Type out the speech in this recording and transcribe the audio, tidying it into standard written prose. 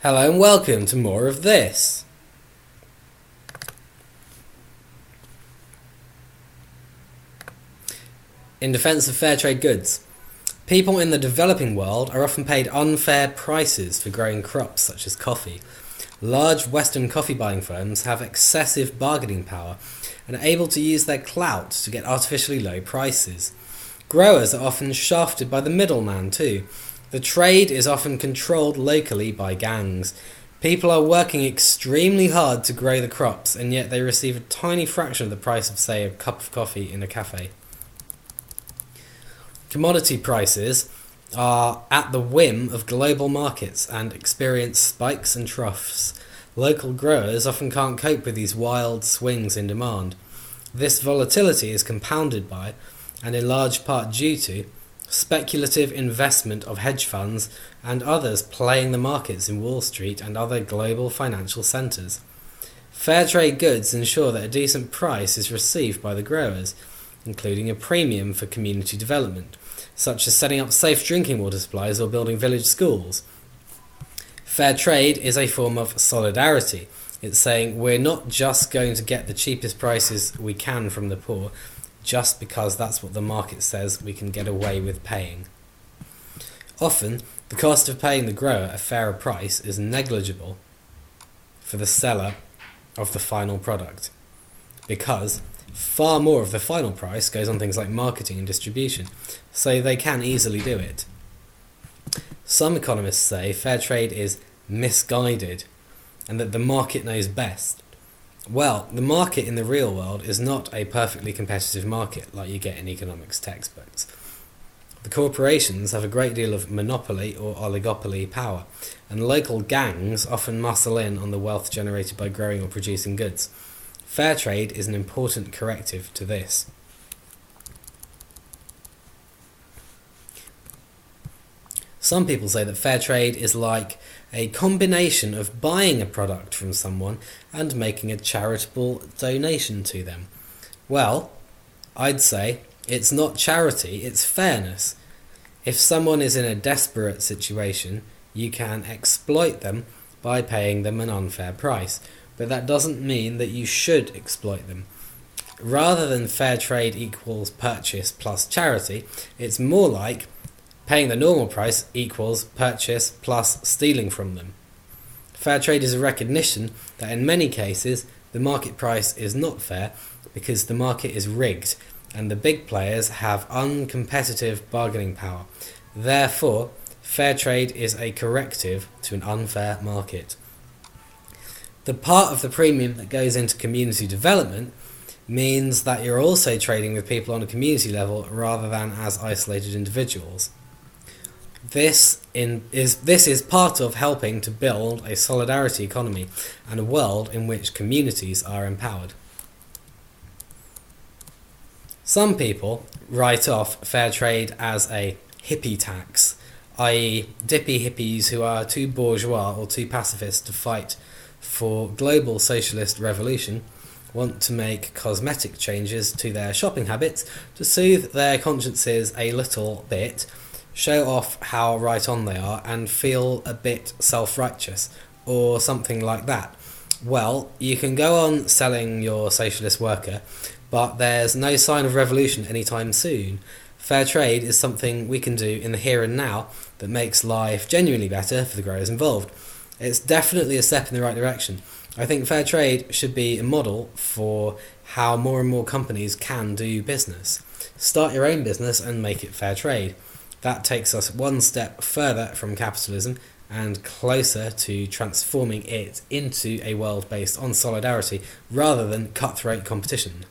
Hello and welcome to more of this. In defence of fair trade goods, people in the developing world are often paid unfair prices for growing crops such as coffee. Large Western coffee buying firms have excessive bargaining power and are able to use their clout to get artificially low prices. Growers are often shafted by the middleman too. The trade is often controlled locally by gangs. People are working extremely hard to grow the crops, and yet they receive a tiny fraction of the price of, say, a cup of coffee in a cafe. Commodity prices are at the whim of global markets and experience spikes and troughs. Local growers often can't cope with these wild swings in demand. This volatility is compounded by, and in large part due to, speculative investment of hedge funds and others playing the markets in Wall Street and other global financial centres. Fair trade goods ensure that a decent price is received by the growers, including a premium for community development, such as setting up safe drinking water supplies or building village schools. Fair trade is a form of solidarity. It's saying we're not just going to get the cheapest prices we can from the poor, just because that's what the market says we can get away with paying. Often, the cost of paying the grower a fairer price is negligible for the seller of the final product, because far more of the final price goes on things like marketing and distribution, so they can easily do it. Some economists say fair trade is misguided and that the market knows best. Well, the market in the real world is not a perfectly competitive market like you get in economics textbooks. The corporations have a great deal of monopoly or oligopoly power, and local gangs often muscle in on the wealth generated by growing or producing goods. Fair trade is an important corrective to this. Some people say that fair trade is like a combination of buying a product from someone and making a charitable donation to them. Well, I'd say it's not charity, it's fairness. If someone is in a desperate situation, you can exploit them by paying them an unfair price, but that doesn't mean that you should exploit them. Rather than fair trade equals purchase plus charity, it's more like paying the normal price equals purchase plus stealing from them. Fair trade is a recognition that in many cases the market price is not fair because the market is rigged and the big players have uncompetitive bargaining power. Therefore, fair trade is a corrective to an unfair market. The part of the premium that goes into community development means that you're also trading with people on a community level rather than as isolated individuals. This is part of helping to build a solidarity economy and a world in which communities are empowered. Some people write off fair trade as a hippie tax, i.e. dippy hippies who are too bourgeois or too pacifist to fight for global socialist revolution want to make cosmetic changes to their shopping habits to soothe their consciences a little bit, show off how right on they are, and feel a bit self-righteous, or something like that. Well, you can go on selling your socialist worker, but there's no sign of revolution anytime soon. Fair trade is something we can do in the here and now that makes life genuinely better for the growers involved. It's definitely a step in the right direction. I think fair trade should be a model for how more and more companies can do business. Start your own business and make it fair trade. That takes us one step further from capitalism and closer to transforming it into a world based on solidarity rather than cutthroat competition.